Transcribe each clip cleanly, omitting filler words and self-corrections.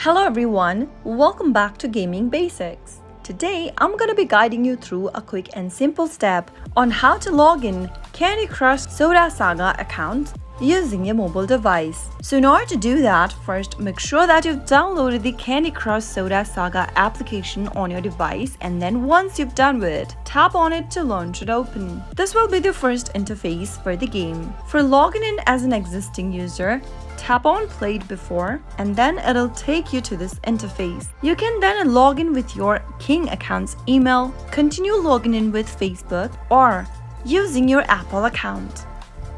Hello everyone, welcome back to Gaming Basics. Today I'm going to be guiding you through a quick and simple step on how to log in Candy Crush Soda Saga account using your mobile device. So in order to do that, first make sure that you've downloaded the Candy Crush Soda Saga application on your device, and then once you've done with it, tap on it to launch it open. This will be the first interface for the game. For logging in as an existing user, tap on Played Before and then it'll take you to this interface. You can then log in with your King account's email, continue logging in with Facebook, or using your Apple account.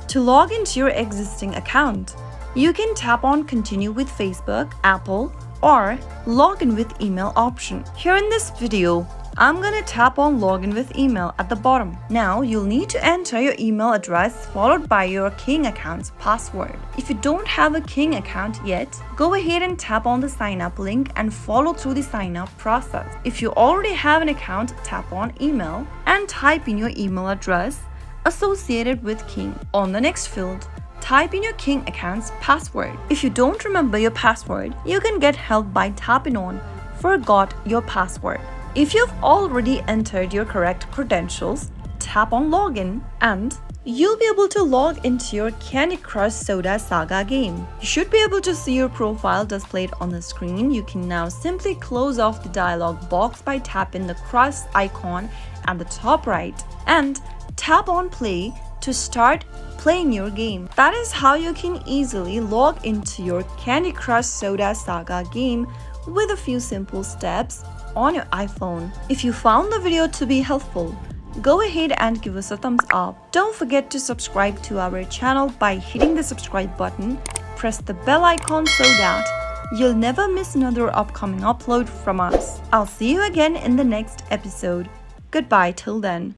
To log into your existing account, you can tap on Continue with Facebook, Apple, or Login with Email option. Here in this video, I'm gonna tap on Login with Email at the bottom. Now you'll need to enter your email address followed by your King account's password. If you don't have a King account yet, go ahead and tap on the sign up link and follow through the sign up process. If you already have an account, tap on Email and type in your email address associated with King. On the next field, type in your King account's password. If you don't remember your password, you can get help by tapping on Forgot Your Password. If you've already entered your correct credentials, tap on Login and you'll be able to log into your Candy Crush Soda Saga game. You should be able to see your profile displayed on the screen. You can now simply close off the dialog box by tapping the cross icon at the top right and tap on Play to start playing your game. That is how you can easily log into your Candy Crush Soda Saga game with a few simple steps on your iPhone. If you found the video to be helpful, go ahead and give us a thumbs up. Don't forget to subscribe to our channel by hitting the subscribe button. Press the bell icon so that you'll never miss another upcoming upload from us. I'll see you again in the next episode. Goodbye till then.